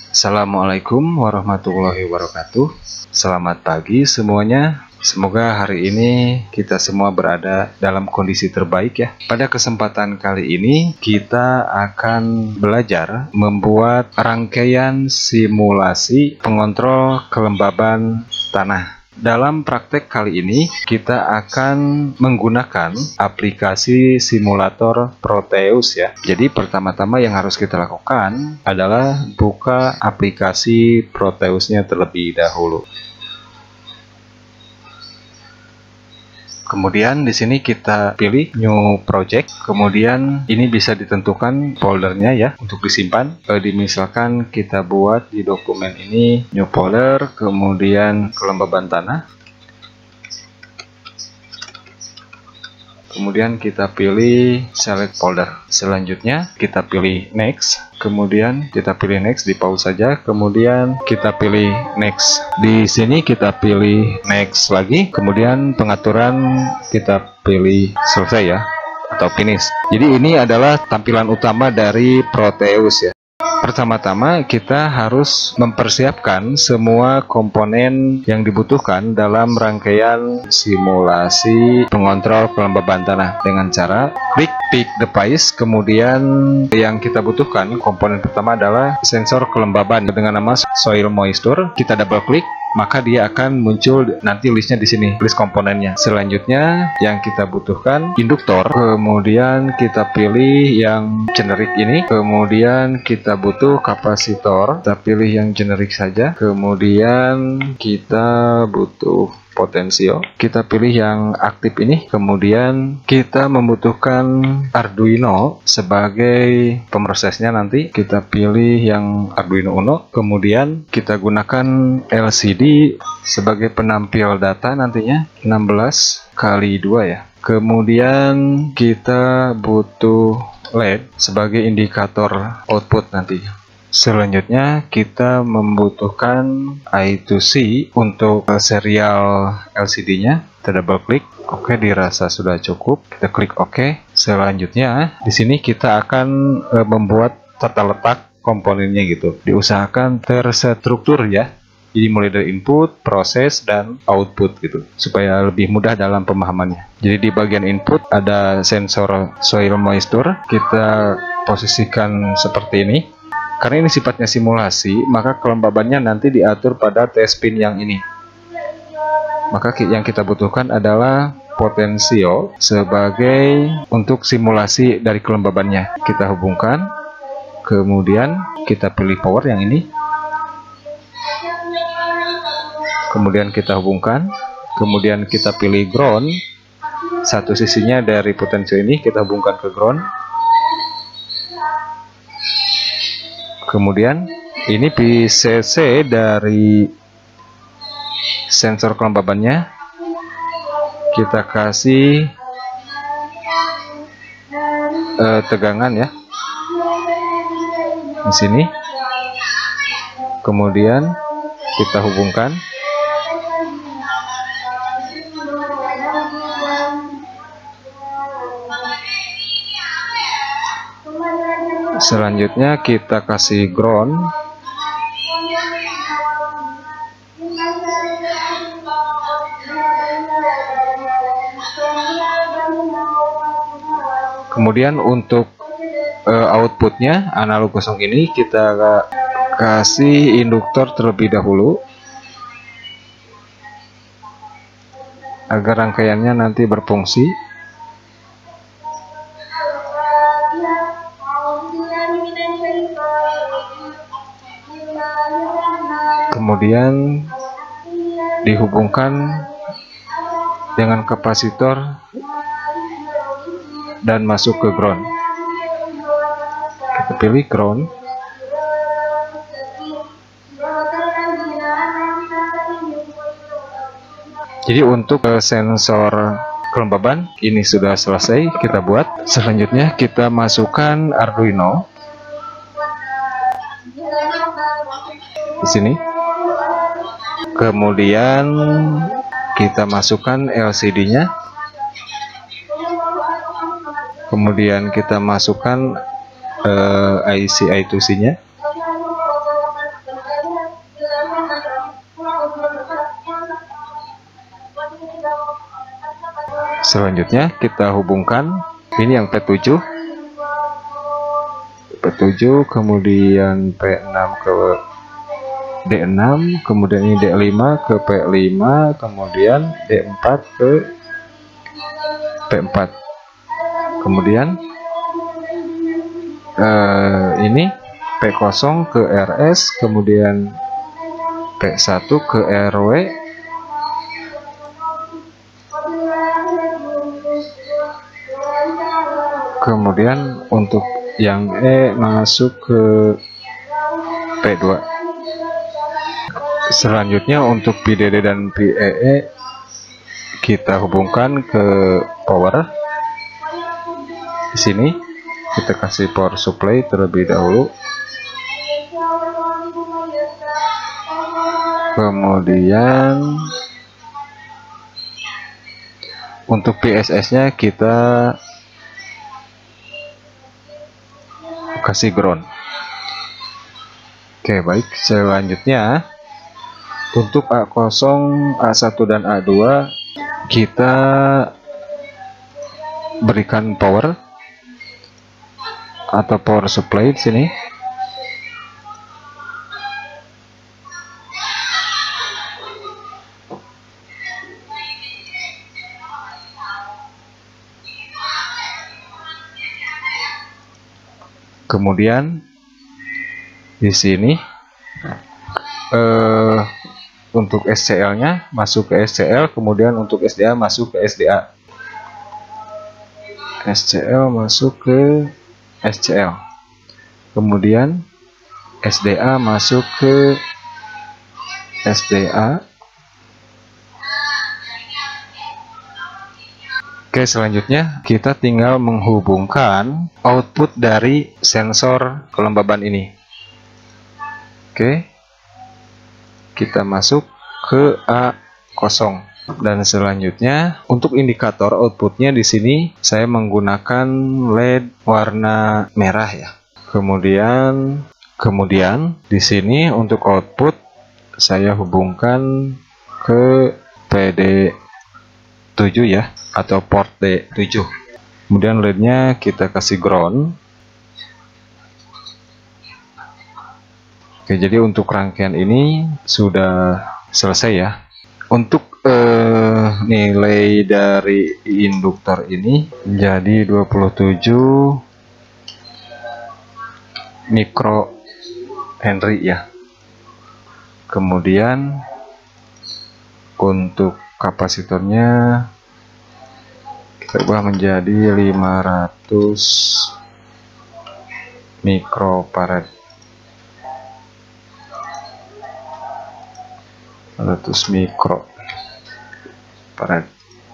Assalamualaikum warahmatullahi wabarakatuh. Selamat pagi semuanya. Semoga hari ini kita semua berada dalam kondisi terbaik ya. Pada kesempatan kali ini kita akan belajar membuat rangkaian simulasi pengontrol kelembaban tanah. Dalam praktek kali ini kita akan menggunakan aplikasi simulator Proteus ya. Jadi pertama-tama yang harus kita lakukan adalah buka aplikasi Proteusnya terlebih dahulu. Kemudian di sini kita pilih New Project. Kemudian ini bisa ditentukan foldernya ya untuk disimpan. Misalkan kita buat di dokumen ini New Folder, kemudian kelembaban tanah. Kemudian kita pilih Select Folder. Selanjutnya kita pilih Next. Kemudian kita pilih Next, di pause saja. Kemudian kita pilih Next. Di sini kita pilih Next lagi. Kemudian pengaturan kita pilih selesai ya, atau finish. Jadi ini adalah tampilan utama dari Proteus ya. Pertama-tama kita harus mempersiapkan semua komponen yang dibutuhkan dalam rangkaian simulasi pengontrol kelembaban tanah dengan cara klik Pick Device. Kemudian yang kita butuhkan komponen pertama adalah sensor kelembaban dengan nama Soil Moisture. Kita double klik, maka dia akan muncul nanti listnya di sini, list komponennya. Selanjutnya yang kita butuhkan induktor, kemudian kita pilih yang generik ini, kemudian kita butuh kapasitor, kita pilih yang generik saja, kemudian kita butuh potensio, kita pilih yang aktif ini, kemudian kita membutuhkan Arduino sebagai pemrosesnya, nanti kita pilih yang Arduino Uno, kemudian kita gunakan LCD sebagai penampil data nantinya 16x2 ya, kemudian kita butuh LED sebagai indikator output nanti. Selanjutnya kita membutuhkan I2C untuk serial LCD-nya. Kita double klik, oke, dirasa sudah cukup. Kita klik oke. Selanjutnya di sini kita akan membuat tata letak komponennya gitu. Diusahakan terstruktur ya. Jadi mulai dari input, proses, dan output gitu, supaya lebih mudah dalam pemahamannya. Jadi di bagian input ada sensor soil moisture. Kita posisikan seperti ini. Karena ini sifatnya simulasi, maka kelembabannya nanti diatur pada test pin yang ini. Maka yang kita butuhkan adalah potensio sebagai untuk simulasi dari kelembabannya. Kita hubungkan, kemudian kita pilih power yang ini. Kemudian kita hubungkan, kemudian kita pilih ground. Satu sisinya dari potensio ini kita hubungkan ke ground. Kemudian ini PCC dari sensor kelembabannya kita kasih tegangan ya di sini. Kemudian kita hubungkan. Selanjutnya kita kasih ground. Kemudian untuk outputnya analog kosong ini kita kasih induktor terlebih dahulu agar rangkaiannya nanti berfungsi. Kemudian dihubungkan dengan kapasitor dan masuk ke ground. Kita pilih ground. Jadi untuk sensor kelembaban ini sudah selesai kita buat. Selanjutnya kita masukkan Arduino di sini. Kemudian kita masukkan LCD-nya. Kemudian kita masukkan IC I2C-nya. Selanjutnya kita hubungkan ini yang P7, kemudian P6 ke D6, kemudian ini D5 ke P5, kemudian D4 ke P4, kemudian ini P0 ke RS, kemudian P1 ke RW, kemudian untuk yang E masuk ke P2. Selanjutnya untuk PDD dan PEE kita hubungkan ke power. Di sini kita kasih power supply terlebih dahulu. Kemudian untuk PSS-nya kita kasih ground. Oke, baik. Selanjutnya untuk A0, A1 dan A2 kita berikan power atau power supply di sini. Kemudian di sini untuk SCL-nya masuk ke SCL, kemudian untuk SDA masuk ke SDA. SCL masuk ke SCL. Kemudian SDA masuk ke SDA. Oke, selanjutnya kita tinggal menghubungkan output dari sensor kelembaban ini. Oke, kita masuk ke A0 dan selanjutnya untuk indikator outputnya di sini saya menggunakan LED warna merah ya. Kemudian di sini untuk output saya hubungkan ke PD7 ya, atau port D7. Kemudian LED-nya kita kasih ground. Oke, jadi untuk rangkaian ini sudah selesai ya. Untuk nilai dari induktor ini jadi 27 mikrohenry ya. Kemudian untuk kapasitornya kita ubah menjadi 500 mikrofarad. 100 mikrofarad.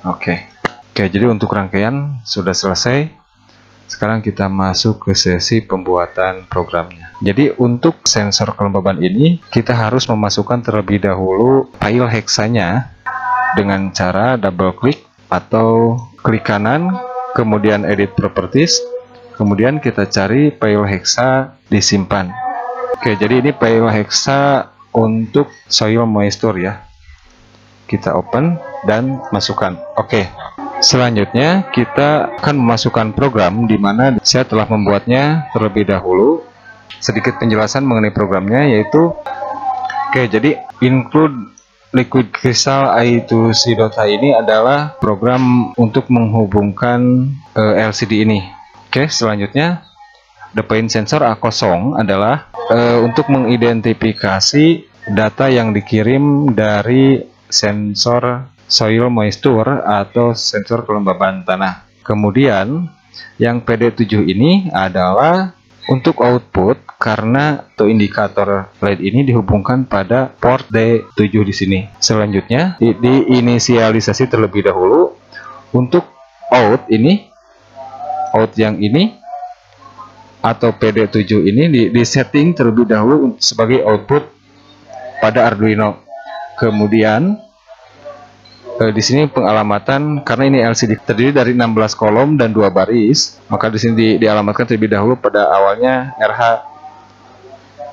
Oke, jadi untuk rangkaian sudah selesai. Sekarang kita masuk ke sesi pembuatan programnya. Jadi untuk sensor kelembaban ini kita harus memasukkan terlebih dahulu file hexanya dengan cara double klik atau klik kanan, kemudian edit properties, kemudian kita cari file hexa disimpan. Oke, jadi ini file hexa untuk soil moisture ya. Kita open dan masukkan. Oke. Selanjutnya kita akan memasukkan program di mana saya telah membuatnya terlebih dahulu. Sedikit penjelasan mengenai programnya yaitu jadi include liquid crystal I2C.H ini adalah program untuk menghubungkan LCD ini. Oke, selanjutnya define sensor A0 adalah untuk mengidentifikasi data yang dikirim dari sensor soil moisture atau sensor kelembaban tanah. Kemudian yang PD7 ini adalah untuk output karena atau indikator LED ini dihubungkan pada port D7 di sini. Selanjutnya diinisialisasi terlebih dahulu untuk out yang ini atau PD7 ini disetting terlebih dahulu sebagai output pada Arduino. Kemudian di sini pengalamatan karena ini LCD terdiri dari 16 kolom dan 2 baris, maka di sini dialamatkan terlebih dahulu pada awalnya RH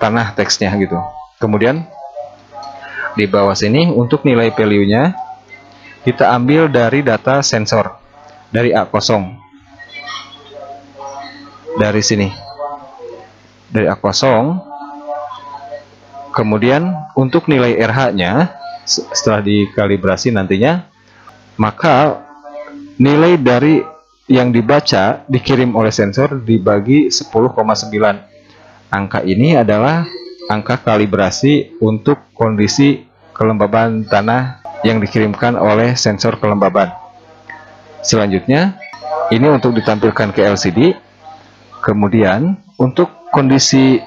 tanah teksnya gitu. Kemudian di bawah sini untuk nilai value-nya kita ambil dari data sensor. dari A0, dari sini, dari A0. Kemudian untuk nilai RH-nya setelah dikalibrasi nantinya, maka nilai dari yang dibaca dikirim oleh sensor dibagi 10,9. Angka ini adalah angka kalibrasi untuk kondisi kelembaban tanah yang dikirimkan oleh sensor kelembaban. Selanjutnya, ini untuk ditampilkan ke LCD. Kemudian untuk kondisi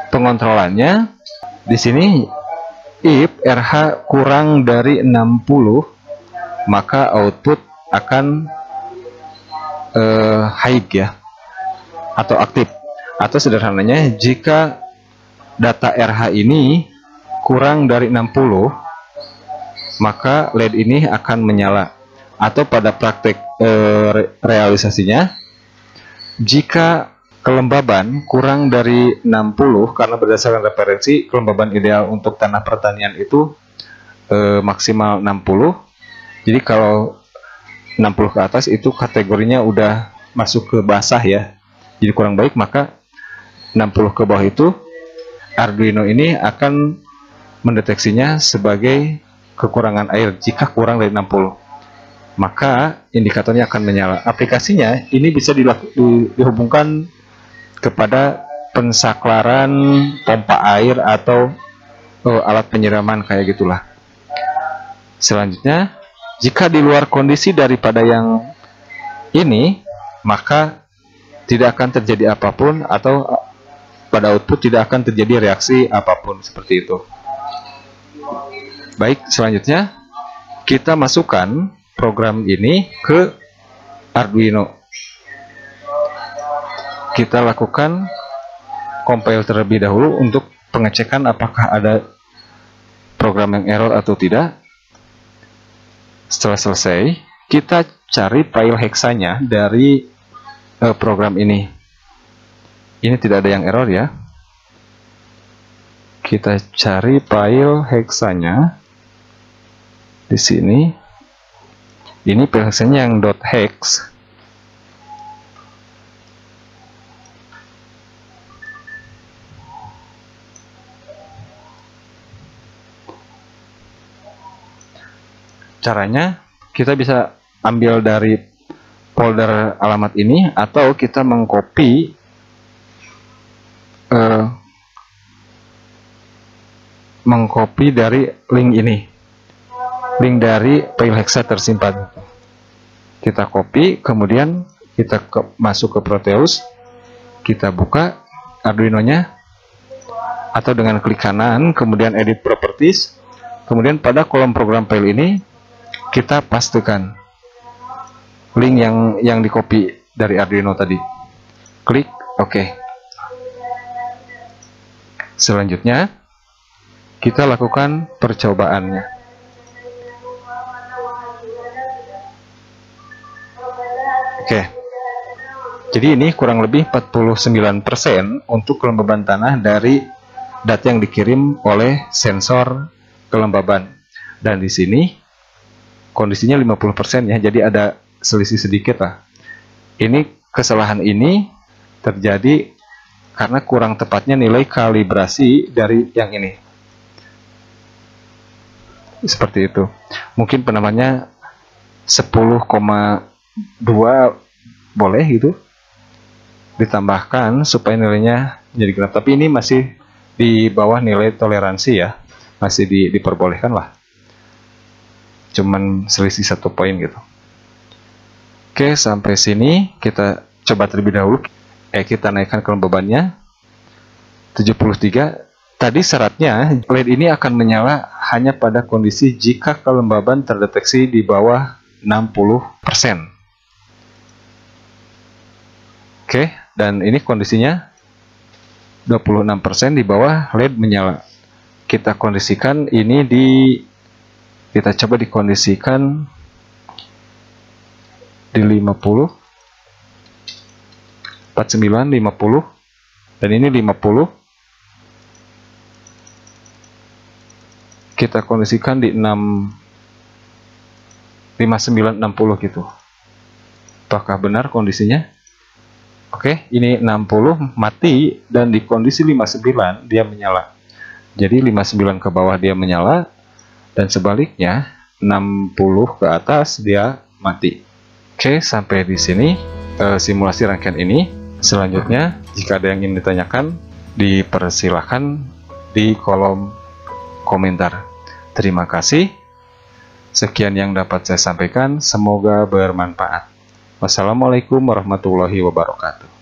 pengontrolannya, di sini if RH kurang dari 60, maka output akan high ya, atau aktif. Atau sederhananya, jika data RH ini kurang dari 60, maka LED ini akan menyala. Atau pada praktek realisasinya, jika kelembaban kurang dari 60, karena berdasarkan referensi kelembaban ideal untuk tanah pertanian itu maksimal 60. Jadi kalau 60 ke atas itu kategorinya udah masuk ke basah ya, jadi kurang baik. Maka 60 ke bawah itu Arduino ini akan mendeteksinya sebagai kekurangan air. Jika kurang dari 60, maka indikatornya akan menyala. Aplikasinya ini bisa dihubungkan kepada pensaklaran pompa air atau alat penyiraman kayak gitulah. Selanjutnya, jika di luar kondisi daripada yang ini, maka tidak akan terjadi apapun, atau pada output tidak akan terjadi reaksi apapun seperti itu. Baik, selanjutnya kita masukkan program ini ke Arduino. Kita lakukan compile terlebih dahulu untuk pengecekan apakah ada program yang error atau tidak. Setelah selesai, kita cari file hexanya dari program ini. Ini tidak ada yang error ya. Kita cari file hexanya di sini. Ini file hexanya yang .hex. Caranya, kita bisa ambil dari folder alamat ini, atau kita mengcopy dari link ini, link dari file hexa tersimpan. Kita copy, kemudian kita masuk ke Proteus, kita buka Arduino-nya, atau dengan klik kanan, kemudian edit properties, kemudian pada kolom program file ini kita pastekan link yang di copy dari Arduino tadi. Klik OK. Selanjutnya kita lakukan percobaannya. Oke. Jadi ini kurang lebih 49% untuk kelembaban tanah dari data yang dikirim oleh sensor kelembaban. Dan di sini kondisinya 50% ya, jadi ada selisih sedikit lah. Ini kesalahan ini terjadi karena kurang tepatnya nilai kalibrasi dari yang ini. Seperti itu. Mungkin penamannya 10,2 boleh gitu ditambahkan supaya nilainya jadi genap. Tapi ini masih di bawah nilai toleransi ya, masih diperbolehkan lah. Cuman selisih 1 poin gitu. Oke, sampai sini kita coba terlebih dahulu. Kita naikkan kelembabannya 73. Tadi syaratnya LED ini akan menyala hanya pada kondisi jika kelembaban terdeteksi di bawah 60%. Oke, dan ini kondisinya 26% di bawah, LED menyala. Kita kondisikan ini kita coba dikondisikan di 50, 49, 50, dan ini 50. Kita kondisikan di 59, 60 gitu. Apakah benar kondisinya? Oke, ini 60 mati dan di kondisi 59 dia menyala. Jadi 59 ke bawah dia menyala dan sebaliknya 60 ke atas dia mati. Oke, sampai di sini simulasi rangkaian ini. Selanjutnya, jika ada yang ingin ditanyakan, dipersilahkan di kolom komentar. Terima kasih. Sekian yang dapat saya sampaikan, semoga bermanfaat. Wassalamualaikum warahmatullahi wabarakatuh.